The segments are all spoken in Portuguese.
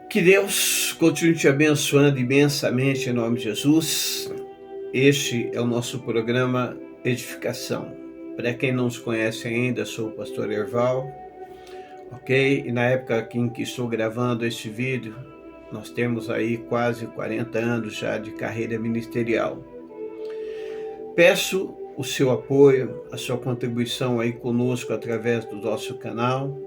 Que Deus continue te abençoando imensamente em nome de Jesus. Este é o nosso programa Edificação. Para quem não nos conhece ainda, sou o pastor Erval, ok? E na época em que estou gravando este vídeo, nós temos aí quase 40 anos já de carreira ministerial. Peço o seu apoio, a sua contribuição aí conosco através do nosso canal.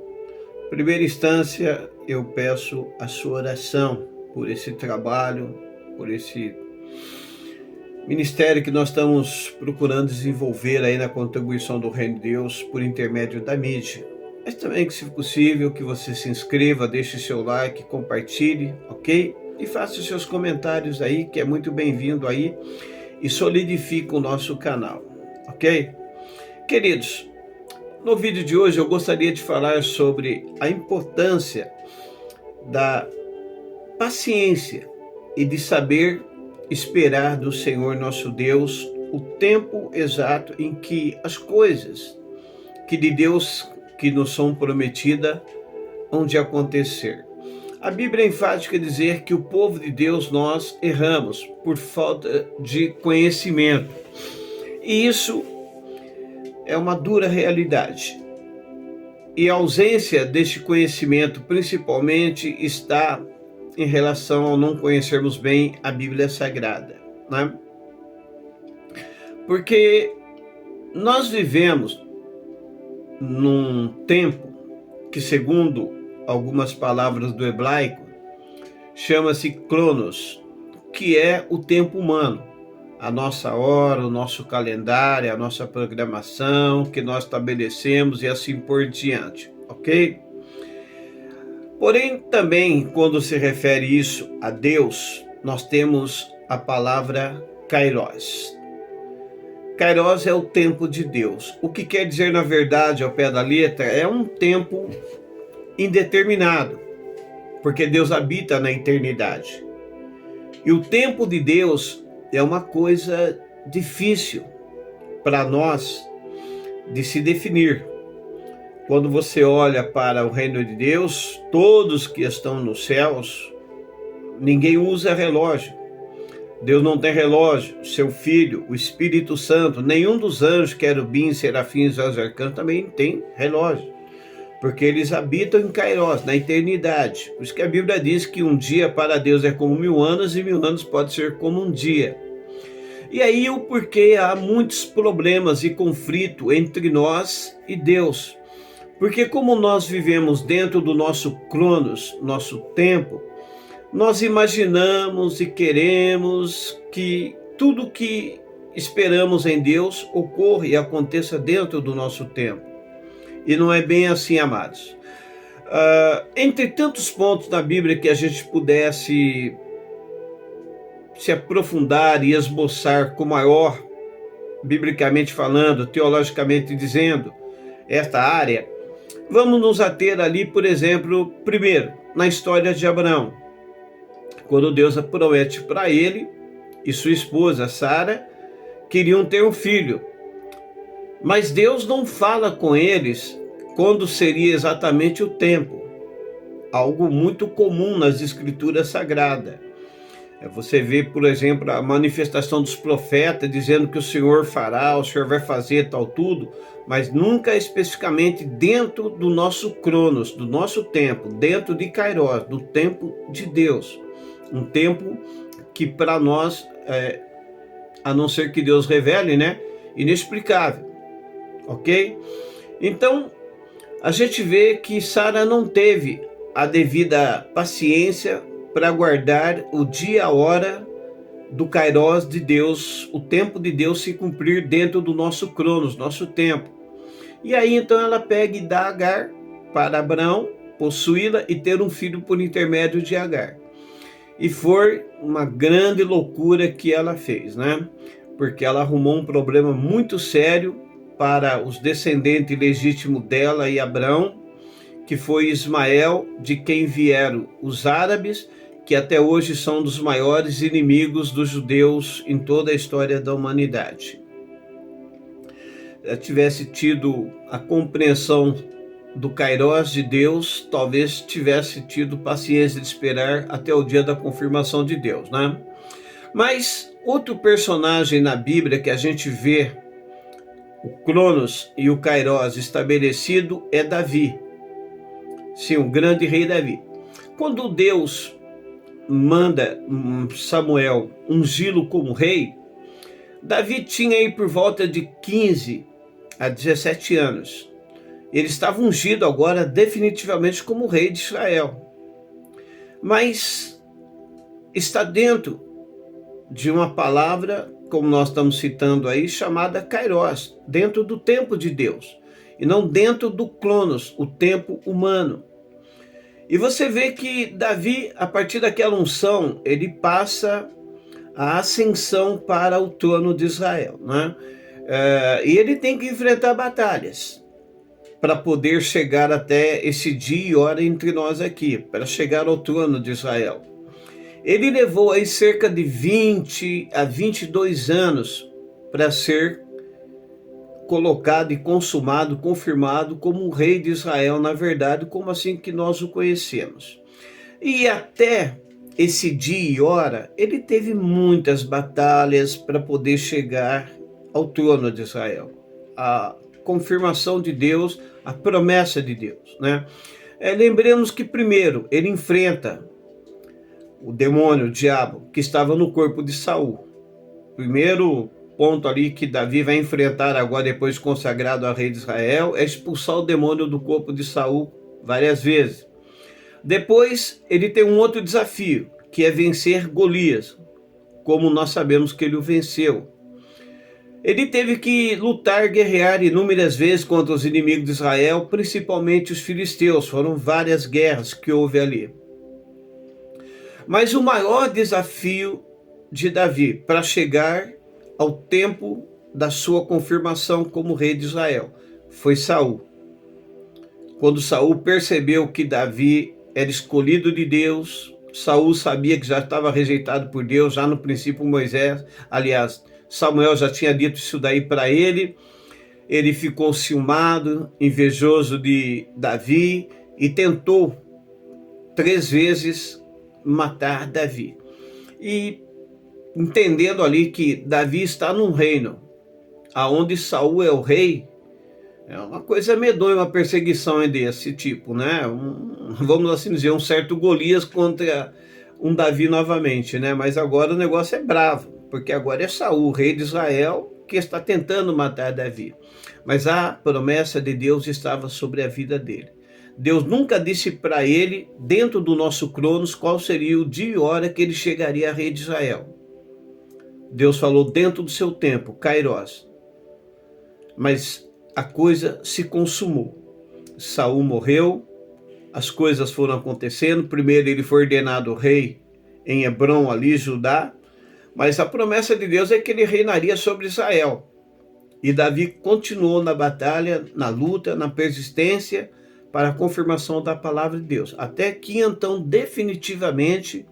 Em primeira instância, eu peço a sua oração por esse trabalho, por esse ministério que nós estamos procurando desenvolver aí na contribuição do Reino de Deus por intermédio da mídia. Mas também que, se possível, que você se inscreva, deixe seu like, compartilhe, ok? E faça os seus comentários aí, que é muito bem-vindo aí, e solidifica o nosso canal, ok? Queridos, no vídeo de hoje eu gostaria de falar sobre a importância da paciência e de saber esperar do Senhor nosso Deus o tempo exato em que as coisas que de Deus que nos são prometidas hão de acontecer. A Bíblia é enfática em dizer que o povo de Deus nós erramos por falta de conhecimento. E isso é uma dura realidade. E a ausência deste conhecimento principalmente está em relação ao não conhecermos bem a Bíblia Sagrada, né? Porque nós vivemos num tempo que, segundo algumas palavras do hebraico, chama-se Cronos, que é o tempo humano. A nossa hora, o nosso calendário, a nossa programação que nós estabelecemos e assim por diante, ok? Porém, também, quando se refere isso a Deus, nós temos a palavra Kairos. Kairos é o tempo de Deus. O que quer dizer, na verdade, ao pé da letra, é um tempo indeterminado, porque Deus habita na eternidade. E o tempo de Deus é uma coisa difícil para nós de se definir. Quando você olha para o reino de Deus, todos que estão nos céus, ninguém usa relógio. Deus não tem relógio. Seu Filho, o Espírito Santo, nenhum dos anjos, querubins, serafins e arcanjos também tem relógio, porque eles habitam em Kairos, na eternidade. Por isso que a Bíblia diz que um dia para Deus é como 1000 anos e 1000 anos pode ser como um dia. E aí o porquê há muitos problemas e conflito entre nós e Deus. Porque como nós vivemos dentro do nosso cronos, nosso tempo, nós imaginamos e queremos que tudo que esperamos em Deus ocorra e aconteça dentro do nosso tempo. E não é bem assim, amados. Entre tantos pontos da Bíblia que a gente pudesse se aprofundar e esboçar com maior, biblicamente falando, teologicamente dizendo, esta área, vamos nos ater ali, por exemplo, primeiro, na história de Abraão. Quando Deus promete para ele e sua esposa, Sara, queriam ter um filho. Mas Deus não fala com eles quando seria exatamente o tempo. Algo muito comum nas escrituras sagradas. Você vê, por exemplo, a manifestação dos profetas dizendo que o Senhor fará, o Senhor vai fazer tal tudo, mas nunca especificamente dentro do nosso cronos, do nosso tempo, dentro de Kairos, do tempo de Deus. Um tempo que para nós, a não ser que Deus revele, né, inexplicável, ok? Então, a gente vê que Sara não teve a devida paciência para aguardar o dia, a hora do Kairos de Deus, o tempo de Deus se cumprir dentro do nosso cronos, nosso tempo. E aí então ela pega e dá Agar para Abraão, possuí-la e ter um filho por intermédio de Agar. E foi uma grande loucura que ela fez, né? Porque ela arrumou um problema muito sério para os descendentes legítimos dela e Abraão, que foi Ismael, de quem vieram os árabes, que até hoje são um dos maiores inimigos dos judeus em toda a história da humanidade. Se tivesse tido a compreensão do Kairós de Deus, talvez tivesse tido paciência de esperar até o dia da confirmação de Deus, né? Mas outro personagem na Bíblia que a gente vê o Cronos e o Kairós estabelecido é Davi. Sim, o grande rei Davi. Quando Deus manda Samuel ungí-lo como rei, Davi tinha aí por volta de 15 a 17 anos. Ele estava ungido agora definitivamente como rei de Israel. Mas está dentro de uma palavra, como nós estamos citando aí, chamada Kairós, dentro do tempo de Deus, e não dentro do Cronos, o tempo humano. E você vê que Davi, a partir daquela unção, ele passa a ascensão para o trono de Israel, né? E ele tem que enfrentar batalhas para poder chegar até esse dia e hora entre nós aqui, para chegar ao trono de Israel. Ele levou aí cerca de 20 a 22 anos para ser colocado e consumado, confirmado como o rei de Israel, na verdade, como assim que nós o conhecemos. E até esse dia e hora, ele teve muitas batalhas para poder chegar ao trono de Israel. A confirmação de Deus, a promessa de Deus, né? Lembremos que primeiro ele enfrenta o demônio, o diabo, que estava no corpo de Saul. Primeiro ponto ali que Davi vai enfrentar agora, depois consagrado a rei de Israel, é expulsar o demônio do corpo de Saul várias vezes. Depois ele tem um outro desafio, que é vencer Golias, como nós sabemos que ele o venceu. Ele teve que lutar, guerrear inúmeras vezes contra os inimigos de Israel, principalmente os filisteus. Foram várias guerras que houve ali. Mas o maior desafio de Davi para chegar ao tempo da sua confirmação como rei de Israel foi Saul. Quando Saul percebeu que Davi era escolhido de Deus, Saul sabia que já estava rejeitado por Deus, já no princípio Moisés, aliás, Samuel já tinha dito isso daí para ele. Ele ficou ciumado, invejoso de Davi e tentou 3 vezes matar Davi. E entendendo ali que Davi está num reino aonde Saul é o rei, é uma coisa medonha, uma perseguição desse tipo, né? Vamos assim dizer, um certo Golias contra um Davi novamente, né? Mas agora o negócio é bravo, porque agora é Saul, rei de Israel, que está tentando matar Davi. Mas a promessa de Deus estava sobre a vida dele. Deus nunca disse para ele, dentro do nosso Cronos, qual seria o dia e hora que ele chegaria a rei de Israel. Deus falou dentro do seu tempo, Kairós. Mas a coisa se consumou. Saul morreu, as coisas foram acontecendo. Primeiro ele foi ordenado rei em Hebrom, ali, Judá. Mas a promessa de Deus é que ele reinaria sobre Israel. E Davi continuou na batalha, na luta, na persistência, para a confirmação da palavra de Deus. Até que então, definitivamente,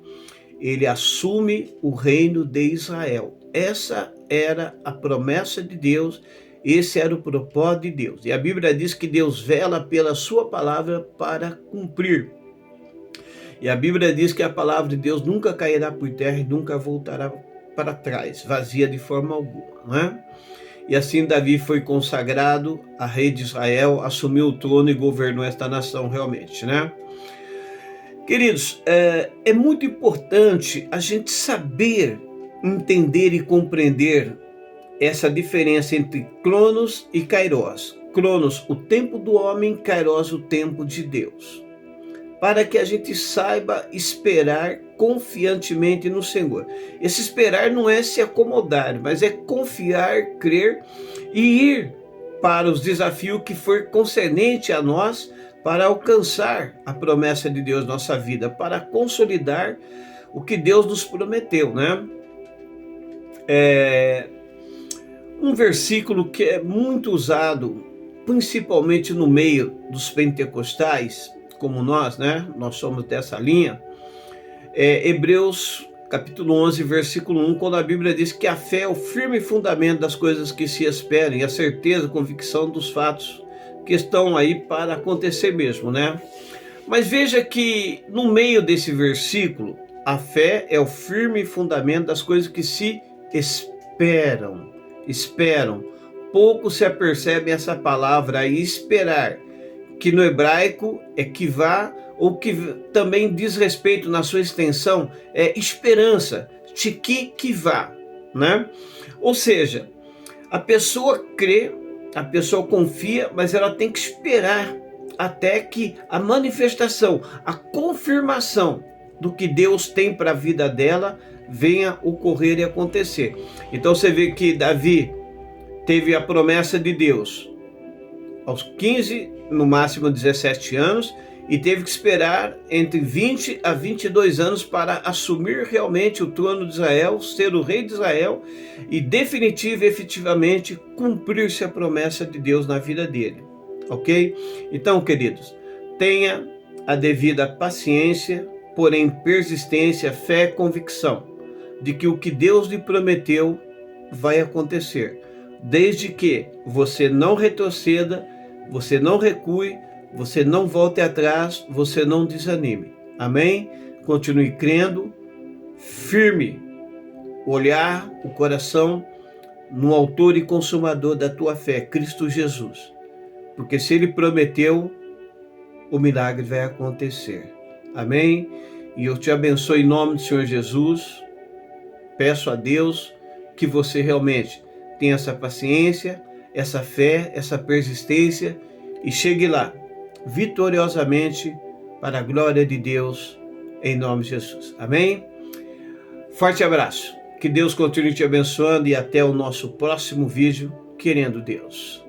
ele assume o reino de Israel. Essa era a promessa de Deus, esse era o propósito de Deus. E a Bíblia diz que Deus vela pela sua palavra para cumprir. E a Bíblia diz que a palavra de Deus nunca cairá por terra e nunca voltará para trás, vazia de forma alguma, não é? E assim Davi foi consagrado a rei de Israel, assumiu o trono e governou esta nação realmente, né? Queridos, é muito importante a gente saber, entender e compreender essa diferença entre Cronos e Kairós. Cronos, o tempo do homem, Kairós, o tempo de Deus. Para que a gente saiba esperar confiantemente no Senhor. Esse esperar não é se acomodar, mas é confiar, crer e ir para os desafios que for concernente a nós para alcançar a promessa de Deus na nossa vida, para consolidar o que Deus nos prometeu, né? Um versículo que é muito usado, principalmente no meio dos pentecostais, como nós, né? Nós somos dessa linha. Hebreus capítulo 11, versículo 1, quando a Bíblia diz que a fé é o firme fundamento das coisas que se esperam e a certeza, a convicção dos fatos que estão aí para acontecer mesmo, né? Mas veja que no meio desse versículo, a fé é o firme fundamento das coisas que se esperam. Esperam. Pouco se apercebe essa palavra aí, esperar, que no hebraico é kivá, ou que também diz respeito na sua extensão, é esperança, tiki kivá, né? Ou seja, a pessoa crê, a pessoa confia, mas ela tem que esperar até que a manifestação, a confirmação do que Deus tem para a vida dela venha ocorrer e acontecer. Então você vê que Davi teve a promessa de Deus aos 15, no máximo 17 anos, e teve que esperar entre 20 a 22 anos para assumir realmente o trono de Israel, ser o rei de Israel e definitiva e efetivamente cumprir-se a promessa de Deus na vida dele. Ok? Então, queridos, tenha a devida paciência, porém persistência, fé e convicção de que o que Deus lhe prometeu vai acontecer, desde que você não retroceda, você não recue, você não volte atrás, você não desanime. Amém? Continue crendo, firme, olhar o coração no autor e consumador da tua fé, Cristo Jesus. Porque se Ele prometeu, o milagre vai acontecer. Amém? E eu te abençoo em nome do Senhor Jesus. Peço a Deus que você realmente tenha essa paciência, essa fé, essa persistência e chegue lá vitoriosamente para a glória de Deus, em nome de Jesus. Amém? Forte abraço. Que Deus continue te abençoando e até o nosso próximo vídeo, querendo Deus.